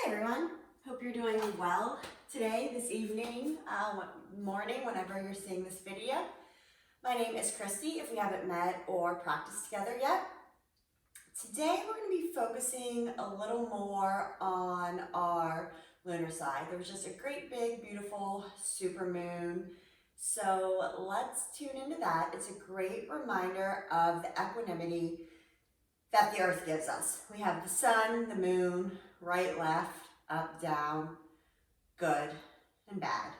Hi everyone, hope you're doing well today, this evening, morning, whenever you're seeing this video. My name is Christy, if we haven't met or practiced together yet. Today we're going to be focusing a little more on our lunar side. There was just a great big beautiful supermoon, so let's tune into that. It's a great reminder of the equanimity that the earth gives us. We have the sun, the moon, right, left, up, down, good and bad.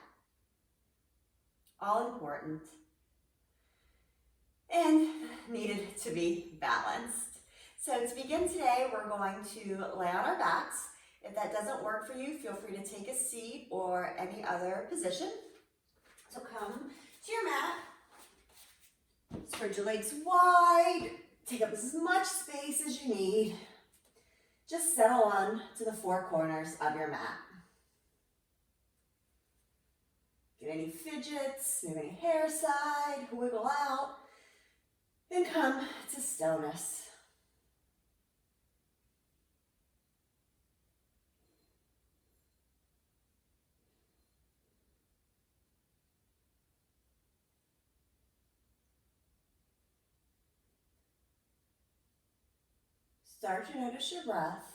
All important and needed to be balanced. So to begin today, we're going to lay on our backs. If that doesn't work for you, feel free to take a seat or any other position. So come to your mat, spread your legs wide, take up as much space as you need. Just settle on to the four corners of your mat. Get any fidgets, move any hair aside, wiggle out, then come to stillness. Start to notice your breath.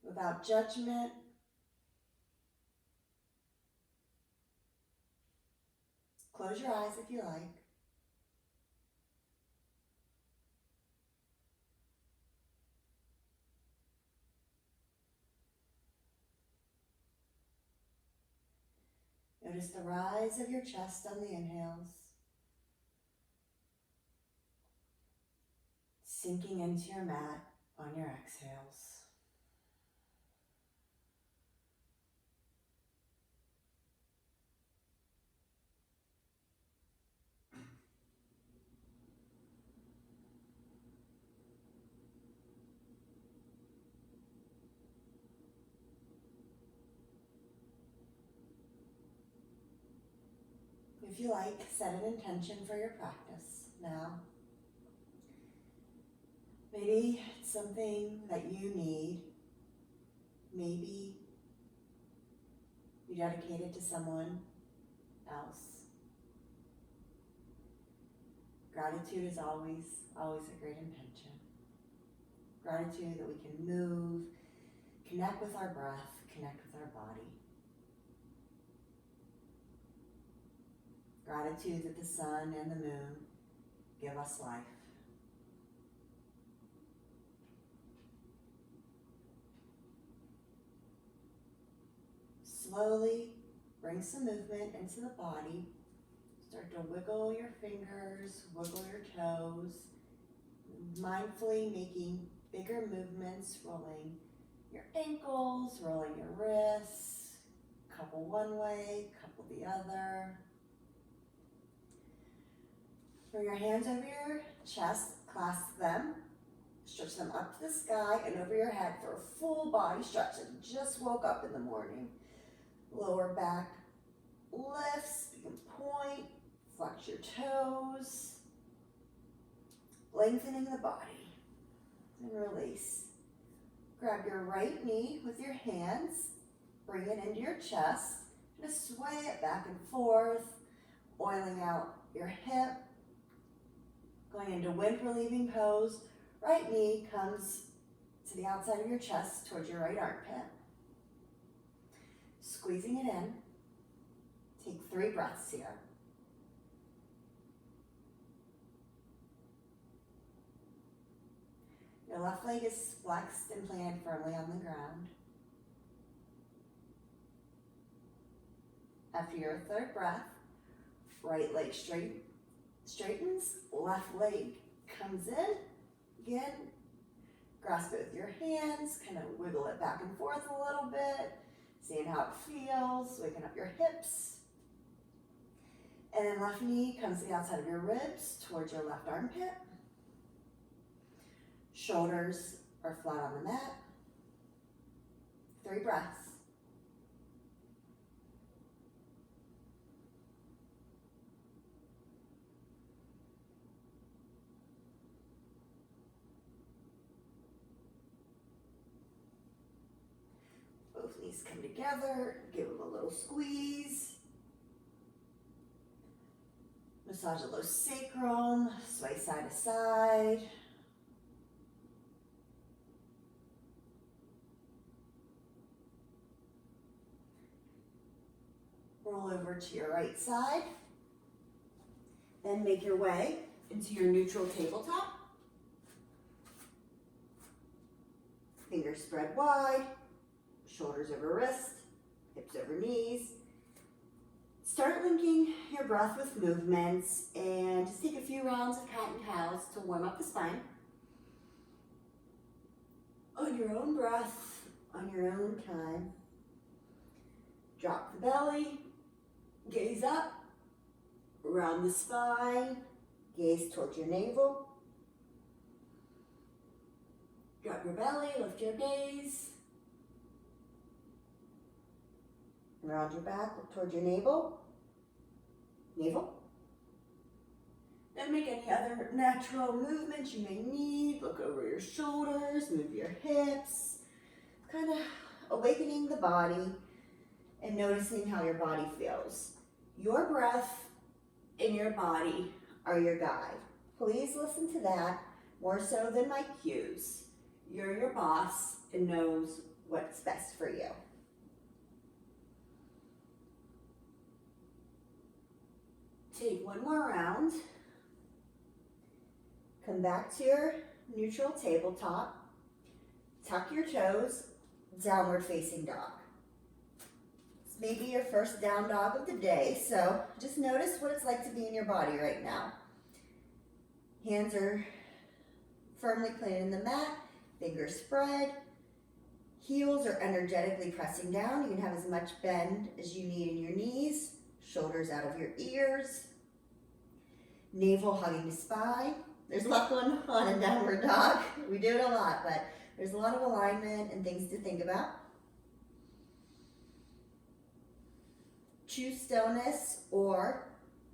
Without judgment. Close your eyes if you like. Notice the rise of your chest on the inhales. Sinking into your mat on your exhales. If you like, set an intention for your practice now. Maybe it's something that you need. Maybe you dedicate it to someone else. Gratitude is always a great intention. Gratitude that we can move, connect with our breath, connect with our body. Gratitude that the sun and the moon give us life. Slowly bring some movement into the body. Start to wiggle your fingers, wiggle your toes, mindfully making bigger movements, rolling your ankles, rolling your wrists, couple one way, couple the other. Bring your hands over your chest, clasp them, stretch them up to the sky and over your head for a full body stretch. If you just woke up in the morning. Lower back lifts, you can point, flex your toes, lengthening the body, and release. Grab your right knee with your hands, bring it into your chest, just sway it back and forth, oiling out your hip, going into wind relieving pose. Right knee comes to the outside of your chest towards your right armpit. Squeezing it in. Take 3 breaths here. Your left leg is flexed and planted firmly on the ground. After your 3rd breath, right leg straightens, left leg comes in. Again, grasp it with your hands, kind of wiggle it back and forth a little bit. Seeing how it feels, waking up your hips. And then left knee comes to the outside of your ribs towards your left armpit. Shoulders are flat on the mat. 3 breaths. knees come together, give them a little squeeze. Massage the low sacrum, sway side to side. Roll over to your right side. Then make your way into your neutral tabletop. Fingers spread wide, shoulders over wrist, hips over knees. Start linking your breath with movements and just take a few rounds of cat and cows to warm up the spine. On your own breath, on your own time. Drop the belly, gaze up, round the spine, gaze towards your navel. Drop your belly, lift your gaze. Round your back, look towards your navel. Then make any other natural movements you may need. Look over your shoulders, move your hips. Kind of awakening the body and noticing how your body feels. Your breath and your body are your guide. Please listen to that more so than my cues. You're your boss and knows what's best for you. Take one more round. Come back to your neutral tabletop. Tuck your toes, downward facing dog. This may be your first down dog of the day, so just notice what it's like to be in your body right now. Hands are firmly planted in the mat, fingers spread. Heels are energetically pressing down. You can have as much bend as you need in your knees. Shoulders out of your ears. Navel hugging the spine. There's a lot going on in downward dog. We do it a lot, but there's a lot of alignment and things to think about. Choose stillness or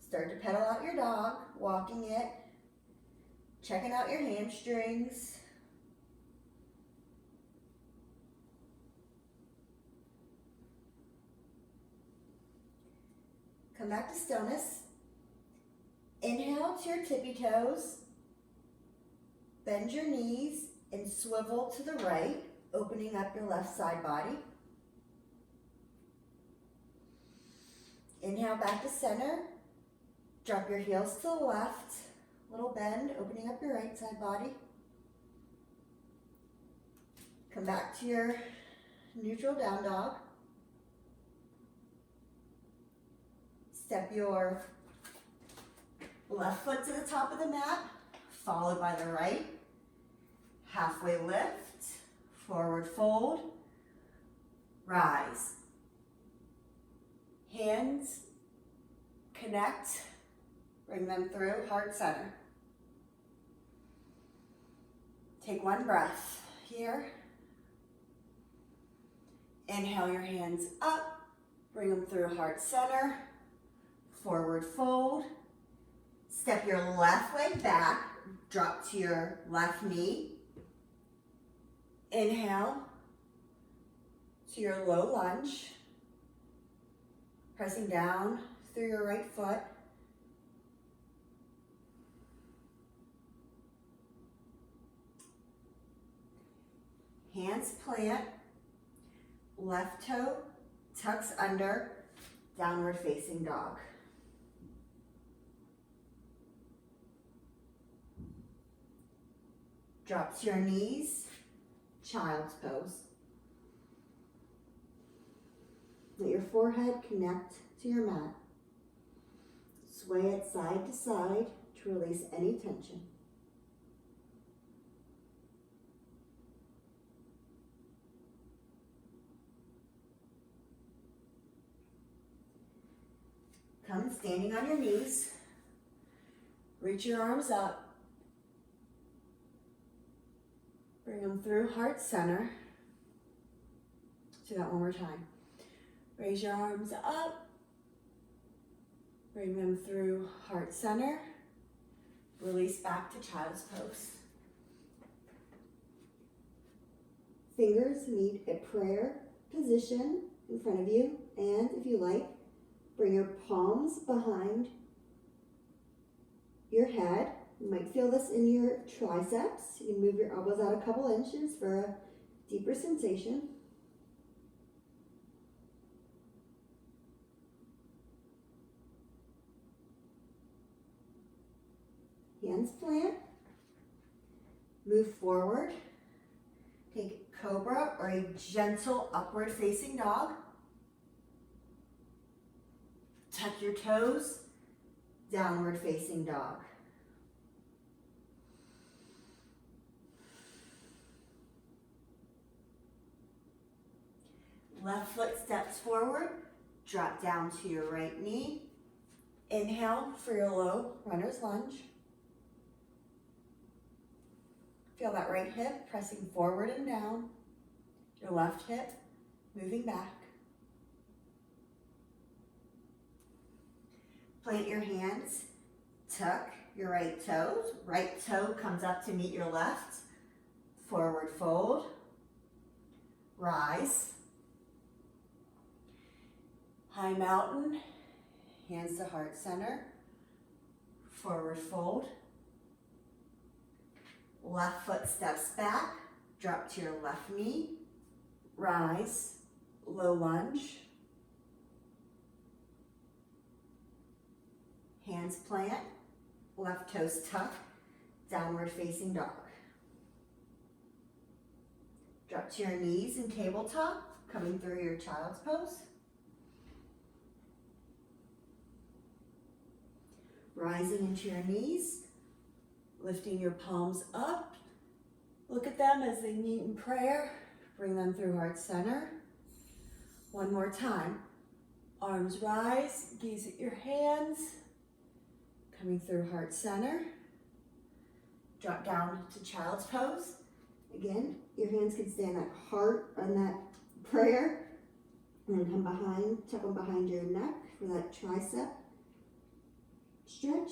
start to pedal out your dog, walking it, checking out your hamstrings. Come back to stillness. Inhale to your tippy toes. Bend your knees and swivel to the right, opening up your left side body. Inhale back to center. Drop your heels to the left. Little bend, opening up your right side body. Come back to your neutral down dog. Step your left foot to the top of the mat, followed by the right. Halfway lift, forward fold, rise. Hands connect, bring them through heart center. Take one breath here. Inhale your hands up, bring them through heart center, forward fold. Step your left leg back, drop to your left knee. Inhale to your low lunge, pressing down through your right foot. Hands plant, left toe tucks under, downward facing dog. Drop to your knees, child's pose. Let your forehead connect to your mat. Sway it side to side to release any tension. Come standing on your knees. Reach your arms up. Bring them through heart center. Do that one more time. Raise your arms up. Bring them through heart center. Release back to child's pose. Fingers meet at prayer position in front of you, and if you like, bring your palms behind your head. You might feel this in your triceps. You can move your elbows out a couple inches for a deeper sensation. Hands plant. Move forward. Take cobra or a gentle upward facing dog. Tuck your toes. Downward facing dog. Left foot steps forward. Drop down to your right knee. Inhale for your low runner's lunge. Feel that right hip pressing forward and down. Your left hip moving back. Plant your hands. Tuck your right toes. Right toe comes up to meet your left. Forward fold. Rise. High mountain. Hands to heart center. Forward fold. Left foot steps back. Drop to your left knee. Rise. Low lunge. Hands plant. Left toes tuck. Downward facing dog. Drop to your knees in tabletop, coming through your child's pose. Rising into your knees, lifting your palms up. Look at them as they meet in prayer. Bring them through heart center. One more time. Arms rise, gaze at your hands. Coming through heart center. Drop down to child's pose. Again, your hands can stay on that heart, on that prayer. And then come behind, tuck them behind your neck for that tricep stretch.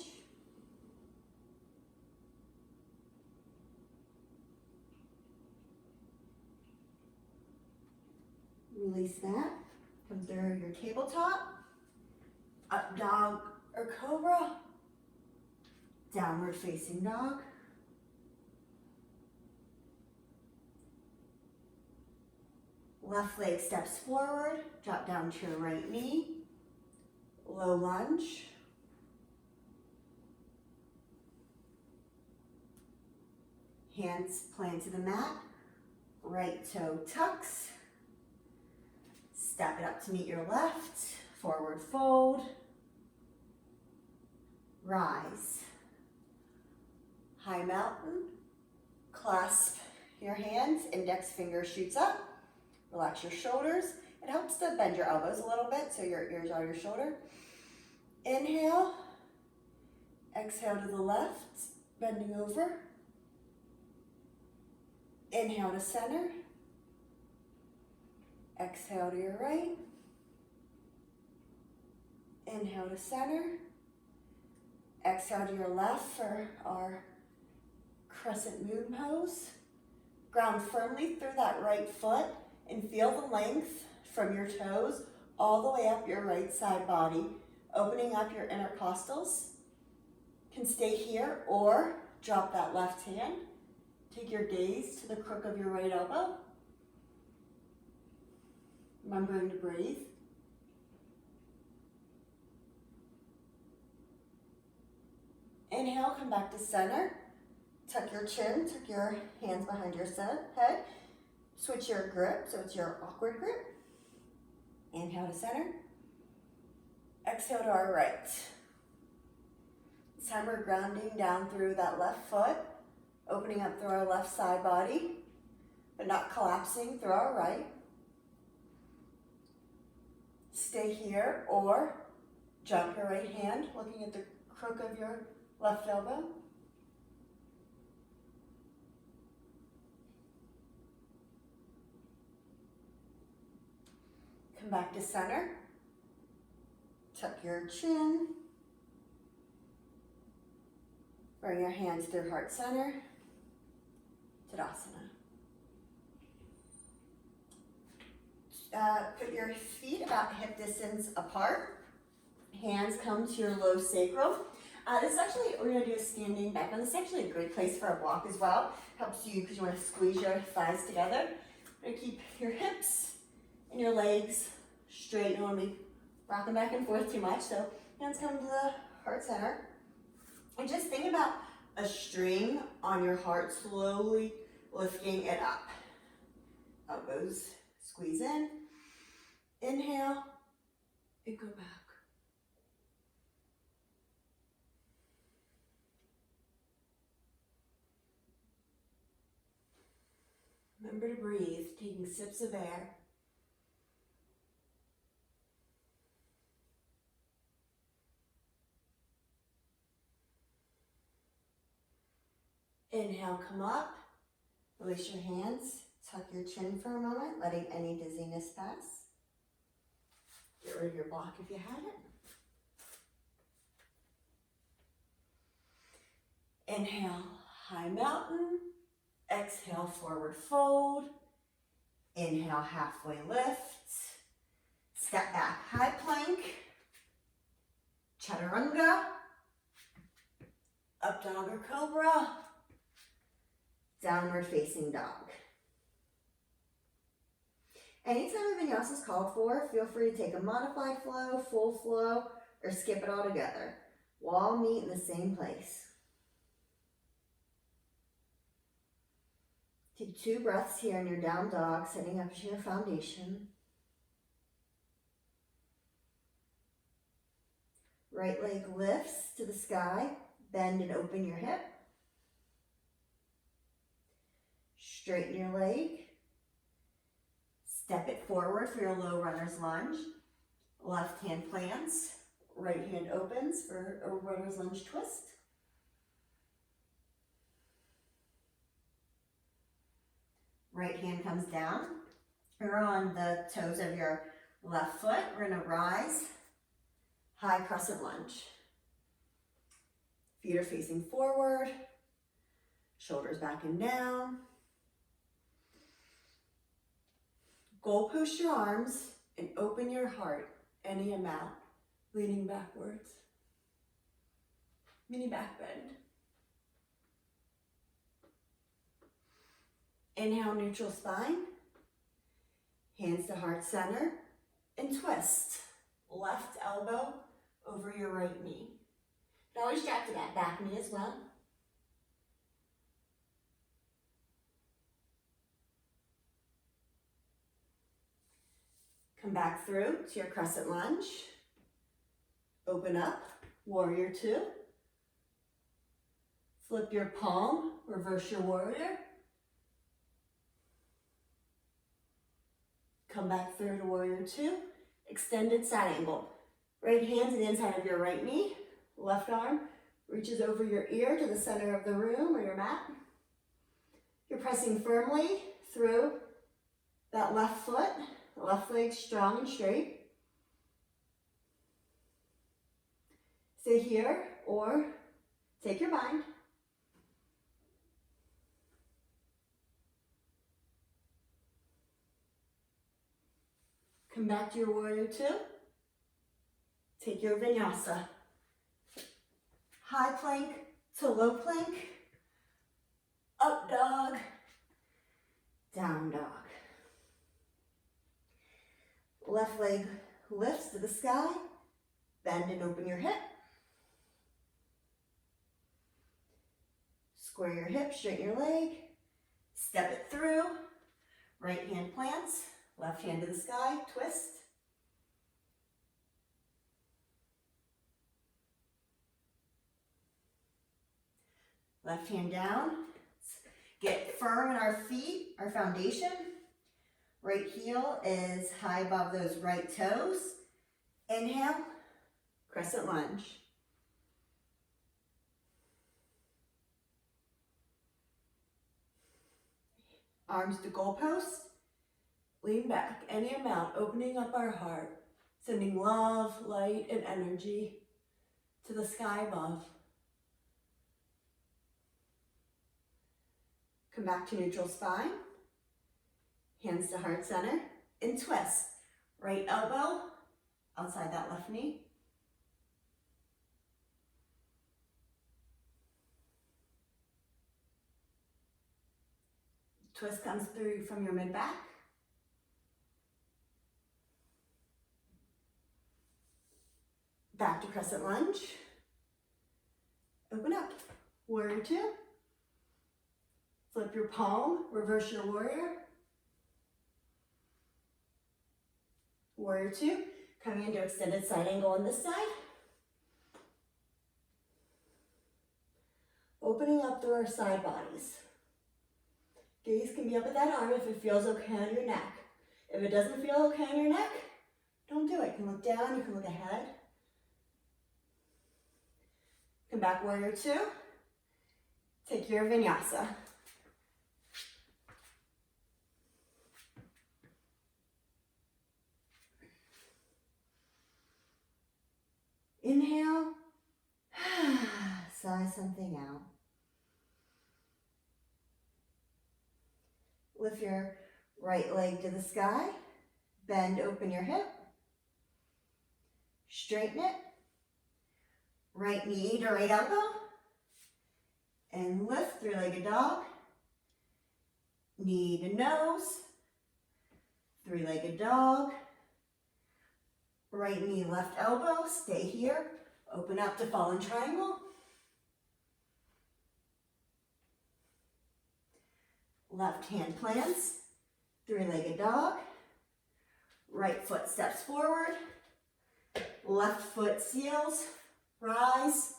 Release that. Come through your tabletop. Up dog or cobra. Downward facing dog. Left leg steps forward. Drop down to your right knee. Low lunge. Hands plant to the mat. Right toe tucks. Step it up to meet your left. Forward fold. Rise. High mountain. Clasp your hands. Index finger shoots up. Relax your shoulders. It helps to bend your elbows a little bit so your ears are your shoulder. Inhale. Exhale to the left. Bending over. Inhale to center. Exhale to your right. Inhale to center. Exhale to your left for our crescent moon pose. Ground firmly through that right foot and feel the length from your toes all the way up your right side body, opening up your intercostals. You can stay here or drop that left hand. Take your gaze to the crook of your right elbow. Remembering to breathe. Inhale, come back to center. Tuck your chin, tuck your hands behind your head. Switch your grip, so it's your awkward grip. Inhale to center. Exhale to our right. This time we're grounding down through that left foot, opening up through our left side body, but not collapsing through our right. Stay here or jump your right hand, looking at the crook of your left elbow. Come back to center. Tuck your chin. Bring your hands through heart center. Tadasana. Put your feet about hip distance apart. Hands come to your low sacrum. This is actually, we're going to do a standing back bend. This is actually a great place for a block as well. Helps you because you want to squeeze your thighs together. You're going to keep your hips and your legs straight. You don't want to be rocking back and forth too much. So hands come to the heart center. And just think about a string on your heart, slowly lifting it up. Elbows squeeze in. Inhale and go back. Remember to breathe, taking sips of air. Inhale, come up. Release your hands. Tuck your chin for a moment, letting any dizziness pass. Get rid of your block if you had it. Inhale, high mountain. Exhale, forward fold. Inhale, halfway lift. Step back, high plank. Chaturanga. Up dog or cobra. Downward facing dog. Anytime a vinyasa is called for, feel free to take a modified flow, full flow, or skip it all together. We'll all meet in the same place. Take 2 breaths here in your down dog, setting up your foundation. Right leg lifts to the sky, bend and open your hip. Straighten your leg. Step it forward for your low runner's lunge. Left hand plants, right hand opens for a runner's lunge twist. Right hand comes down. You're on the toes of your left foot. We're going to rise, high crescent lunge. Feet are facing forward, shoulders back and down. Goal post your arms and open your heart any amount, leaning backwards. Mini back bend. Inhale, neutral spine. Hands to heart center and twist. Left elbow over your right knee. And always drop to that back knee as well. Come back through to your crescent lunge. Open up, warrior 2. Flip your palm, reverse your warrior. Come back through to warrior 2. Extended side angle. Right hand to the inside of your right knee. Left arm reaches over your ear to the center of the room or your mat. You're pressing firmly through that left foot. Left leg strong and straight. Stay here or take your bind. Come back to your warrior 2. Take your vinyasa. High plank to low plank. Up dog. Down dog. Left leg lifts to the sky. Bend and open your hip. Square your hip, straighten your leg. Step it through. Right hand plants. Left hand to the sky, twist. Left hand down. Get firm in our feet, our foundation. Right heel is high above those right toes. Inhale, crescent lunge. Arms to goalpost. Lean back any amount, opening up our heart, sending love, light, and energy to the sky above. Come back to neutral spine. Hands to heart center. and twist. Right elbow outside that left knee. Twist comes through from your mid-back. Back to crescent lunge. Open up. Warrior two. Flip your palm, reverse your warrior. Warrior two. Coming into extended side angle on this side. Opening up through our side bodies. Gaze can be up at that arm if it feels okay on your neck. If it doesn't feel okay on your neck, don't do it. You can look down, you can look ahead. Come back, warrior two. Take your vinyasa. Inhale. Sigh something out. Lift your right leg to the sky. Bend, open your hip. Straighten it. Right knee to right elbow. And lift, three-legged dog. Knee to nose. Three-legged dog. Right knee, left elbow. Stay here. Open up to fallen triangle. Left hand plants. Three-legged dog. Right foot steps forward. Left foot seals. Rise.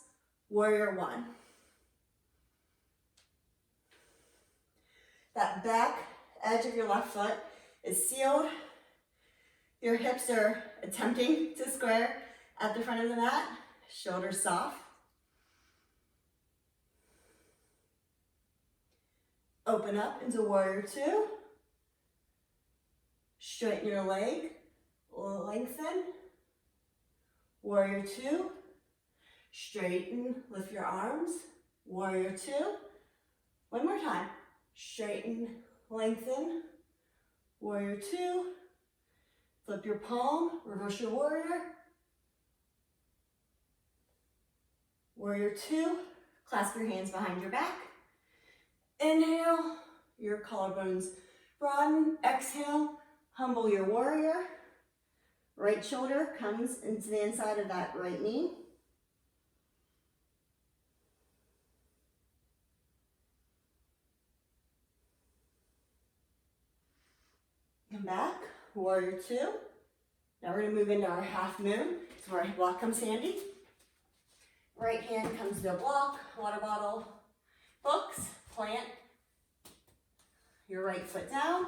Warrior one. That back edge of your left foot is sealed. Your hips are attempting to square at the front of the mat. Shoulders soft. Open up into warrior two. Straighten your leg. Lengthen. Warrior two. Straighten, lift your arms. Warrior two. One more time. Straighten, lengthen. Warrior two. Flip your palm, reverse your warrior. Warrior two. Clasp your hands behind your back. Inhale, your collarbones broaden. Exhale, humble your warrior. Right shoulder comes into the inside of that right knee. Come back, warrior two. Now we're gonna move into our half moon. So our block comes handy. Right hand comes to a block, water bottle, books, plant. Your right foot down.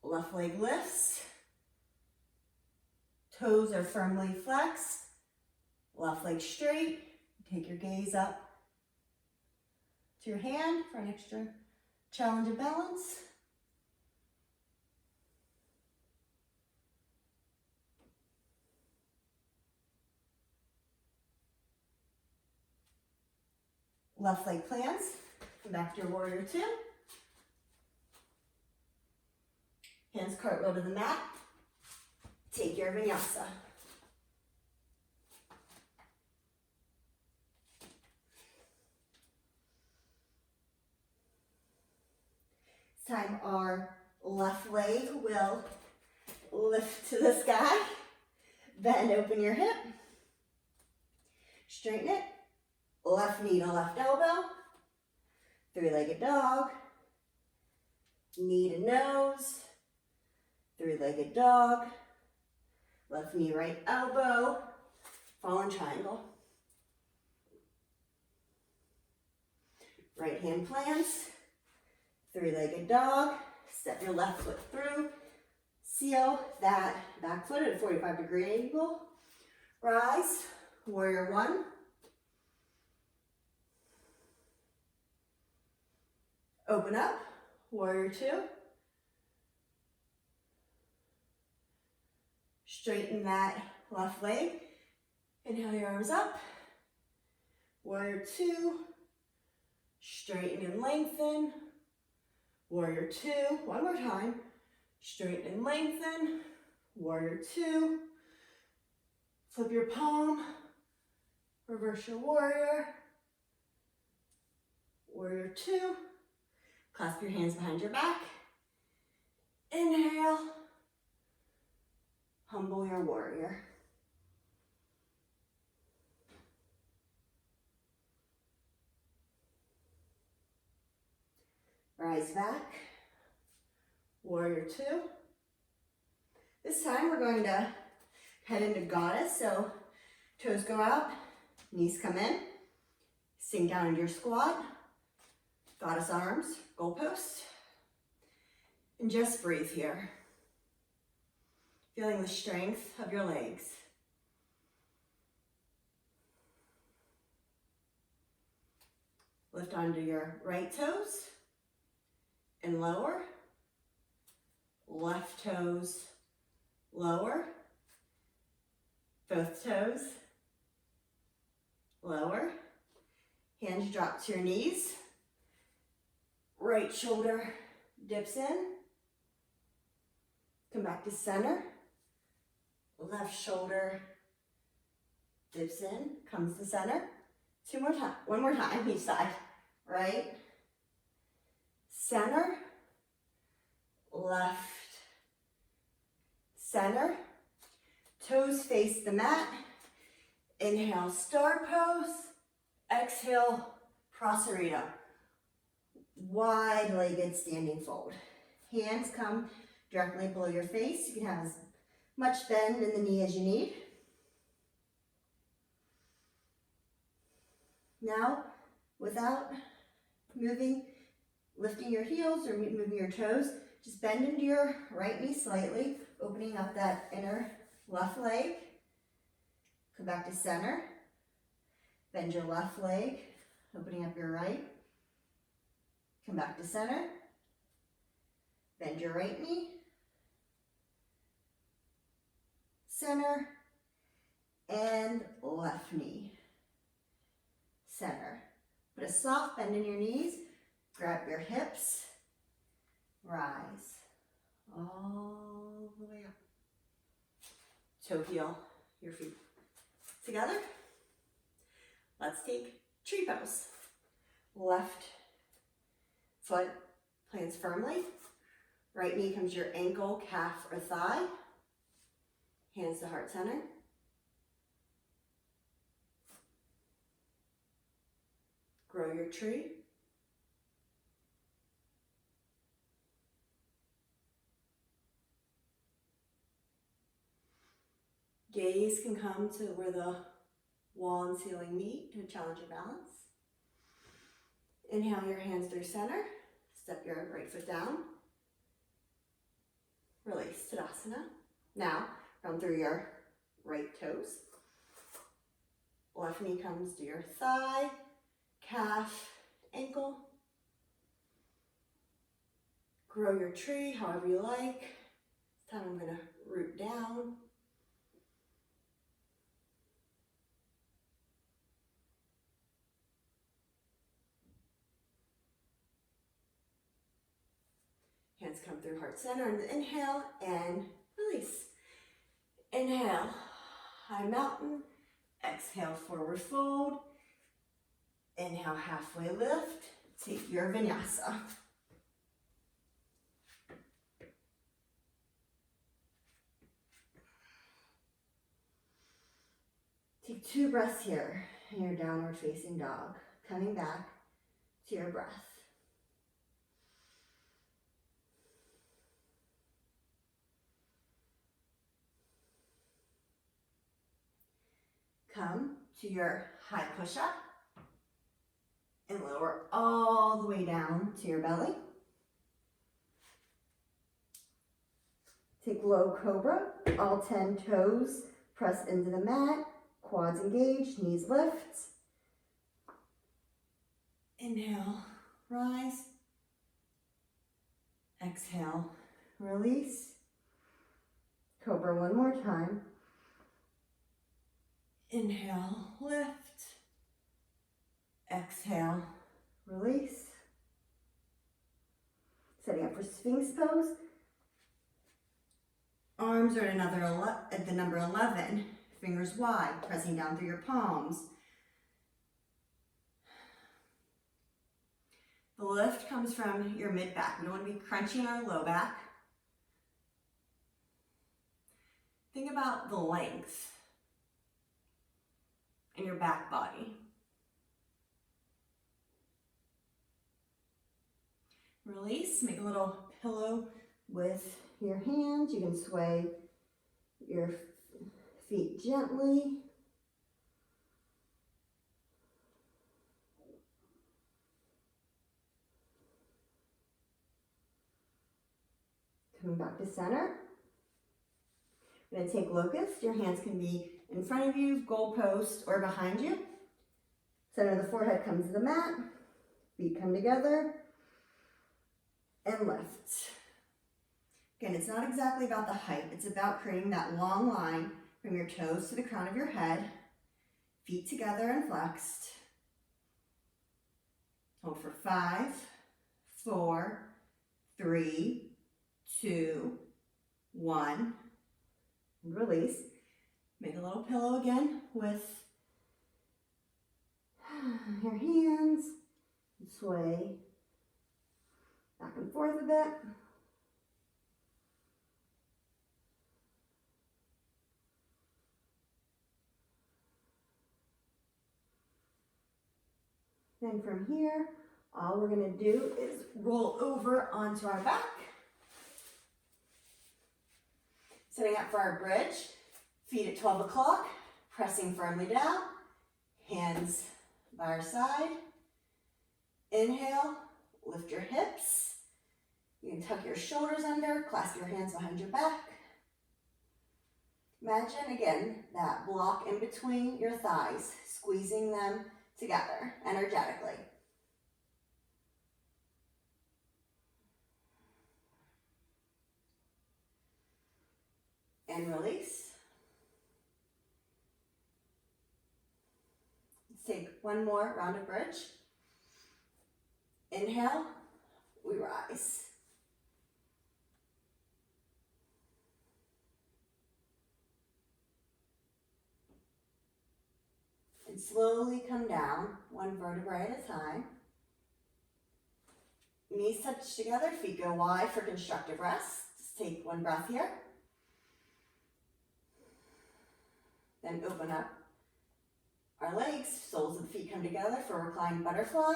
Left leg lifts. Toes are firmly flexed. Left leg straight. Take your gaze up to your hand for an extra challenge of balance. Left leg plants. Come back to your warrior two. Hands cartwheel to the mat. Take your vinyasa. This time our left leg will lift to the sky. Bend, open your hip. Straighten it. Left knee to left elbow. Three-legged dog. Knee to nose. Three-legged dog. Left knee, right elbow. Fallen triangle. Right hand plants. Three-legged dog. Step your left foot through. Seal that back foot at a 45-degree angle. Rise. Warrior one. Open up. Warrior two. Straighten that left leg. Inhale your arms up. Warrior two. Straighten and lengthen. Warrior two. One more time. Straighten and lengthen. Warrior two. Flip your palm. Reverse your warrior. Warrior two. Clasp your hands behind your back. Inhale. Humble your warrior. Rise back. Warrior two. This time we're going to head into goddess. So toes go out, knees come in. Sink down into your squat. Goddess arms, goalpost. And just breathe here. Feeling the strength of your legs. Lift onto your right toes and lower. Left toes, lower. Both toes, lower. Hands drop to your knees. Right shoulder dips in. Come back to center. Left shoulder dips in, comes to center. One more time each side. Right, center, left, center. Toes face the mat. Inhale, star pose. Exhale, prasarita. Wide-legged standing fold. Hands come directly below your face. You can have as much bend in the knee as you need. Now, without lifting your heels or moving your toes, just bend into your right knee slightly, opening up that inner left leg. Come back to center. Bend your left leg, opening up your right. Come back to center. Bend your right knee. Center. And left knee. Center. Put a soft bend in your knees. Grab your hips. Rise. All the way up. Toe heel your feet together. Let's take tree pose. Left foot plants firmly. Right knee comes to your ankle, calf, or thigh. Hands to heart center. Grow your tree. Gaze can come to where the wall and ceiling meet to challenge your balance. Inhale your hands through center. Step your right foot down. Release, Tadasana. Now, run through your right toes. Left knee comes to your thigh, calf, ankle. Grow your tree however you like. This time I'm going to root down. Hands come through heart center and inhale and release. Inhale, high mountain. Exhale, forward fold. Inhale, halfway lift. Take your vinyasa. Take 2 breaths here in your downward facing dog. Coming back to your breath. Come to your high push-up and lower all the way down to your belly. Take low cobra, all 10 toes press into the mat, quads engaged, knees lift. Inhale, rise. Exhale, release. Cobra one more time. Inhale, lift. Exhale, release. Setting up for Sphinx pose. Arms are at the number 11, fingers wide, pressing down through your palms. The lift comes from your mid-back. We don't want to be crunching our low back. Think about the length in your back body. Release, make a little pillow with your hands. You can sway your feet gently. Coming back to center. We're going to take locust. Your hands can be in front of you, goalpost, or behind you. Center of the forehead comes to the mat. Feet come together. And lift. Again, it's not exactly about the height. It's about creating that long line from your toes to the crown of your head. Feet together and flexed. Hold for 5, 4, 3, 2, 1. And release. Make a little pillow again with your hands. Sway back and forth a bit. Then from here, all we're going to do is roll over onto our back. Setting up for our bridge. Feet at 12 o'clock, pressing firmly down. Hands by our side. Inhale, lift your hips. You can tuck your shoulders under, clasp your hands behind your back. Imagine, again, that block in between your thighs, squeezing them together energetically. And release. Let's take one more round of bridge. Inhale, we rise. And slowly come down, one vertebrae at a time. Knees touch together, feet go wide for constructive rest. Just take one breath here. Then open up our legs, soles of the feet come together for reclined butterfly.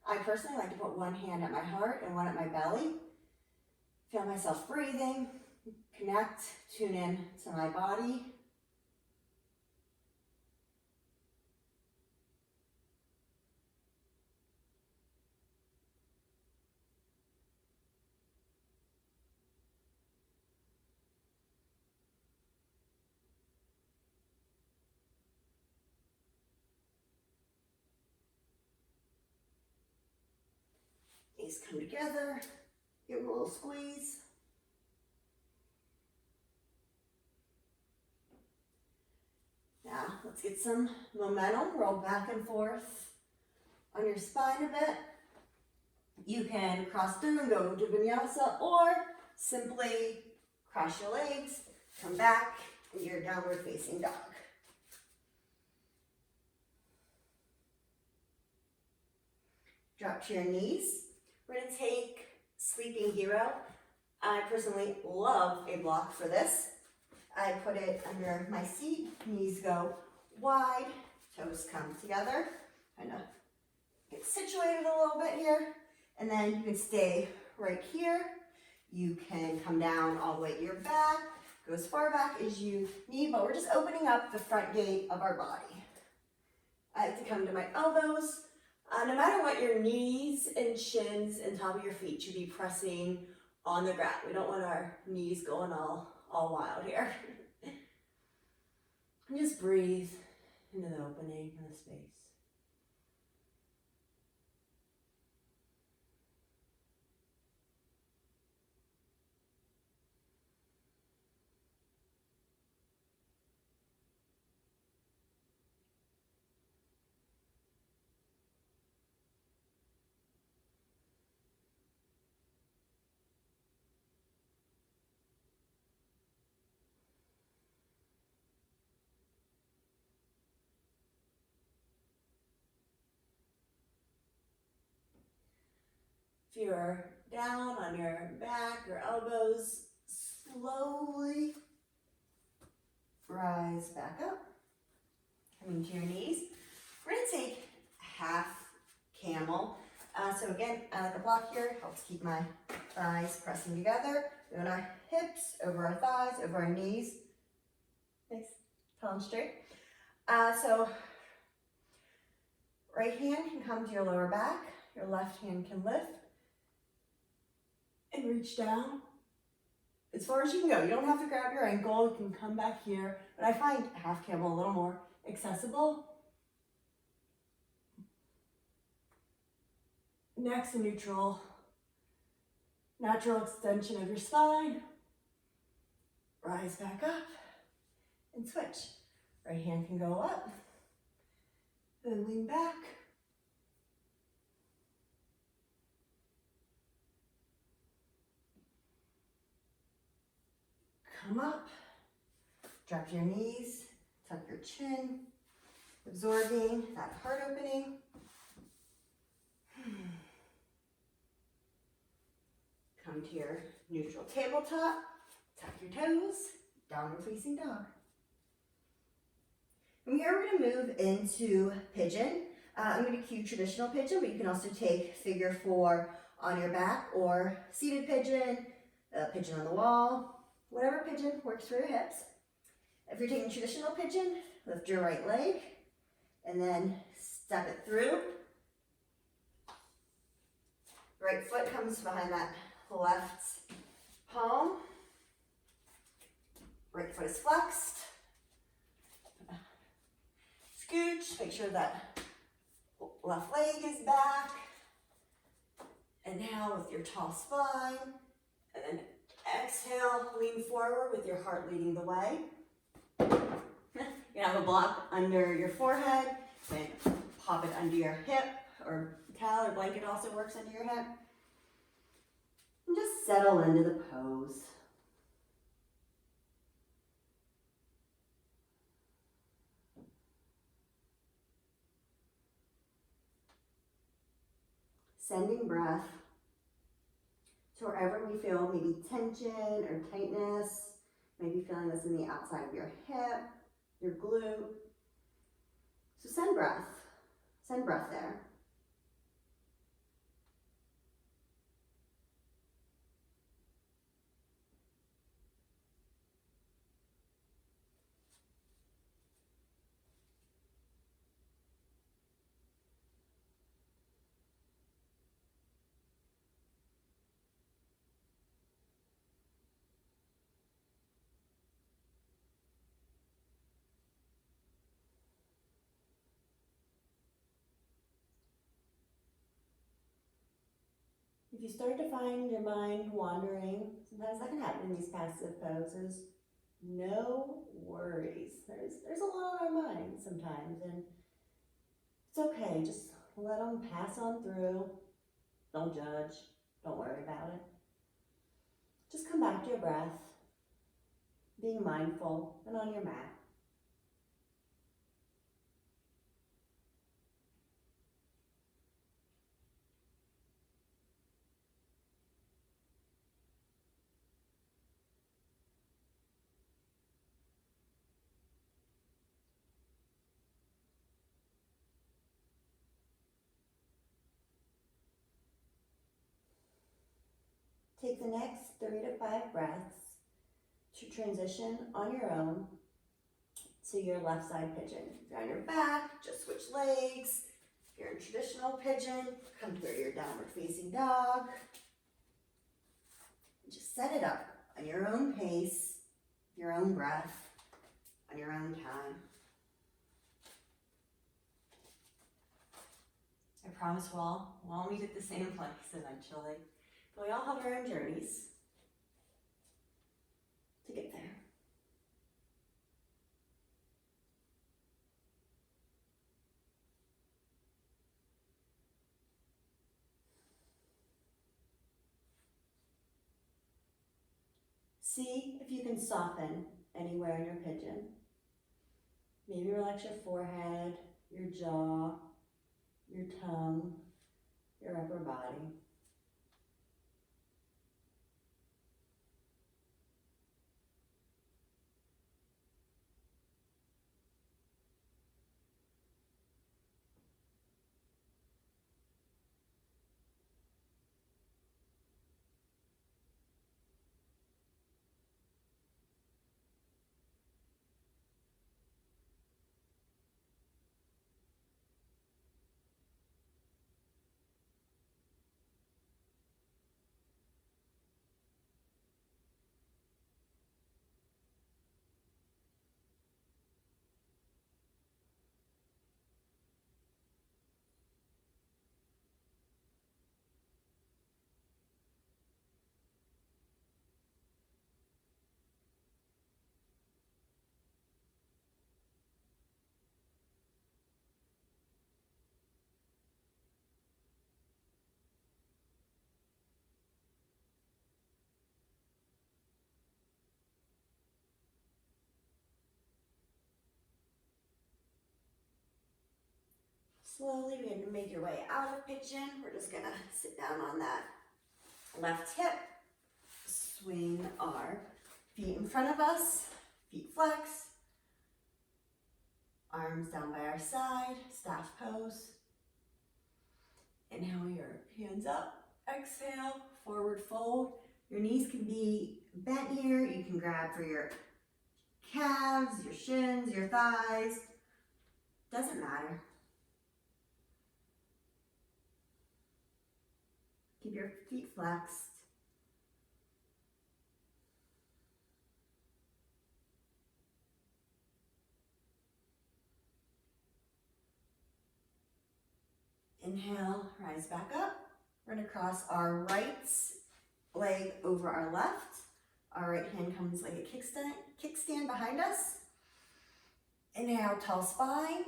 I personally like to put one hand at my heart and one at my belly. Feel myself breathing, connect, tune in to my body. Knees come together, give them a little squeeze. Now, let's get some momentum. Roll back and forth on your spine a bit. You can cross through and go to vinyasa, or simply cross your legs, come back, and your downward facing dog. Drop to your knees. We're going to take Sleeping Hero. I personally love a block for this. I put it under my seat, knees go wide, toes come together. Kind of get situated a little bit here. And then you can stay right here. You can come down all the way to your back, go as far back as you need, but we're just opening up the front gate of our body. I like to come to my elbows. No matter what, your knees and shins and top of your feet should be pressing on the ground. We don't want our knees going all wild here. And just breathe into the opening in the space. If you're down on your back or elbows, slowly rise back up. Coming to your knees. We're going to take half camel. So again, the block here helps keep my thighs pressing together. Doing our hips over our thighs, over our knees. Nice, tall and straight. So right hand can come to your lower back. Your left hand can lift and reach down as far as you can go. You don't have to grab your ankle. You can come back here. But I find half camel a little more accessible. Next, a neutral, natural extension of your spine. Rise back up and switch. Right hand can go up, then lean back. Come up, drop your knees, tuck your chin, absorbing that heart opening. Come to your neutral tabletop, tuck your toes, downward facing dog. From here we're going to move into pigeon. I'm going to cue traditional pigeon, but you can also take figure 4 on your back or seated pigeon, pigeon on the wall, whatever pigeon works for your hips. If you're taking traditional pigeon, lift your right leg and then step it through. Right foot comes behind that left palm. Right foot is flexed. Scooch, make sure that left leg is back. And now with your tall spine, and then exhale, lean forward with your heart leading the way. You have a block under your forehead, and pop it under your hip, or towel or blanket also works under your hip. And just settle into the pose. Sending breath to wherever we feel maybe tension or tightness. Maybe feeling this in the outside of your hip, your glute. So send breath there. If you start to find your mind wandering, sometimes that can happen in these passive poses. No worries. There's a lot on our mind sometimes, and it's okay. Just let them pass on through. Don't judge. Don't worry about it. Just come back to your breath, being mindful and on your mat. Take the next 3 to 5 breaths to transition on your own to your left side pigeon. If you're on your back, just switch legs. If you're in traditional pigeon, come through your downward facing dog. Just set it up on your own pace, your own breath, on your own time. I promise we'll all meet at the same place eventually. But we all have our own journeys to get there. See if you can soften anywhere in your pigeon. Maybe relax your forehead, your jaw, your tongue, your upper body. Slowly begin to make your way out of pigeon. We're just gonna sit down on that left hip. Swing our feet in front of us, feet flex. Arms down by our side, staff pose. Inhale your hands up. Exhale, forward fold. Your knees can be bent here. You can grab for your calves, your shins, your thighs. Doesn't matter. Keep your feet flexed. Inhale, rise back up. We're gonna cross our right leg over our left. Our right hand comes like a kickstand behind us. Inhale, tall spine.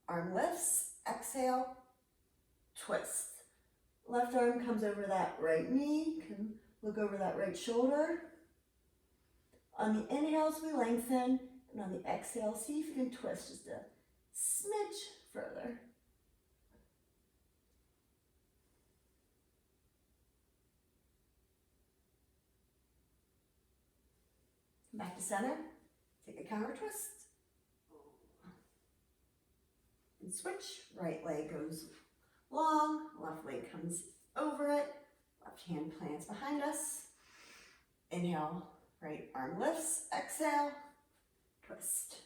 Arm lifts. Exhale, twist. Left arm comes over that right knee. You can look over that right shoulder. On the inhales, we lengthen. And on the exhale, see if you can twist just a smidge further. Back to center. Take a counter twist. And switch. Right leg goes long. Left leg comes over it. Left hand plants behind us. Inhale, right arm lifts. Exhale, twist.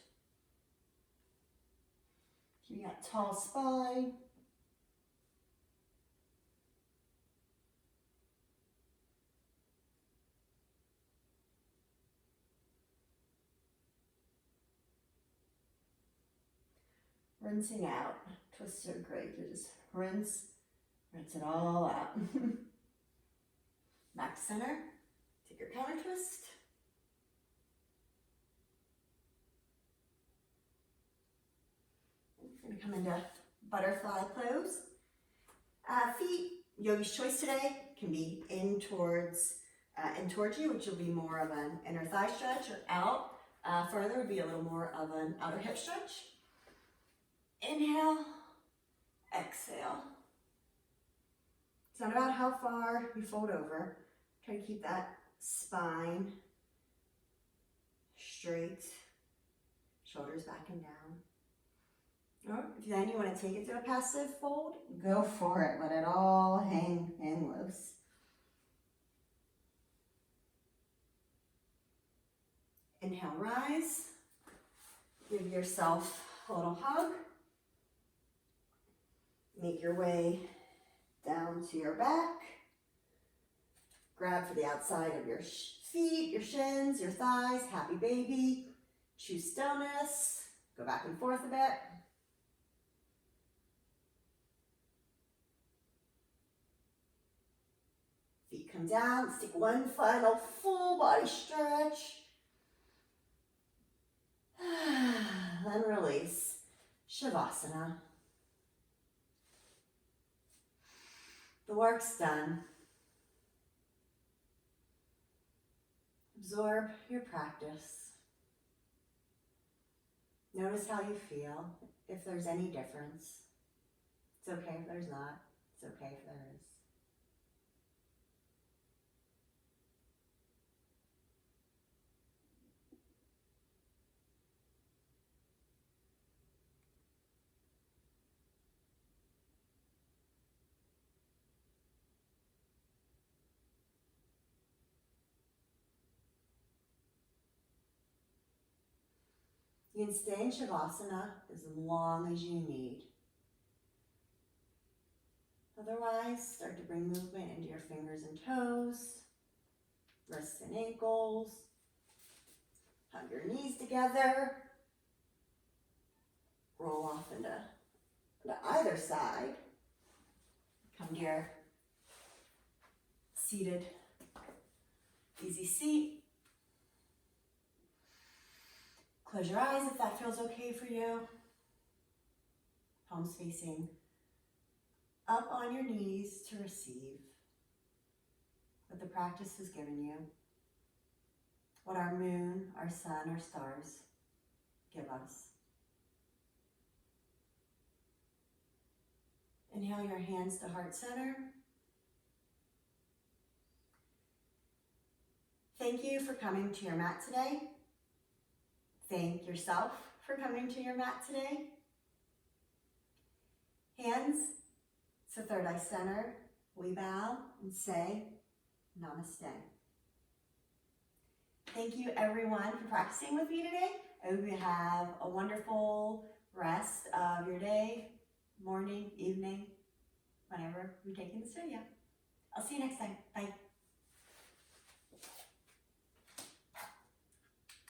Keeping that tall spine. Rinsing out. Twists are great. You just rinse it all out. Back to center. Take your counter twist. We're going to come into butterfly pose. Feet, yogi's choice today, can be in towards you, which will be more of an inner thigh stretch, or out further would be a little more of an outer hip stretch. Inhale, exhale. It's not about how far you fold over. Try to keep that spine straight, shoulders back and down. Or if then you want to take it to a passive fold, go for it. Let it all hang loose. Inhale, rise. Give yourself a little hug. Make your way down to your back. Grab for the outside of your feet, your shins, your thighs. Happy baby. Choose stillness. Go back and forth a bit. Feet come down. Let's take one final full body stretch. Then release. Shavasana. The work's done. Absorb your practice. Notice how you feel, if there's any difference. It's okay if there's not. It's okay if there is. You can stay in Shavasana as long as you need. Otherwise, start to bring movement into your fingers and toes, wrists and ankles. Hug your knees together. Roll off into either side. Come to your seated, easy seat. Close your eyes if that feels okay for you. Palms facing up on your knees to receive what the practice has given you, what our moon, our sun, our stars give us. Inhale your hands to heart center. Thank you for coming to your mat today. Thank yourself for coming to your mat today. Hands to third eye center. We bow and say namaste. Thank you everyone for practicing with me today. I hope you have a wonderful rest of your day, morning, evening, whenever you're taking this video. I'll see you next time. Bye.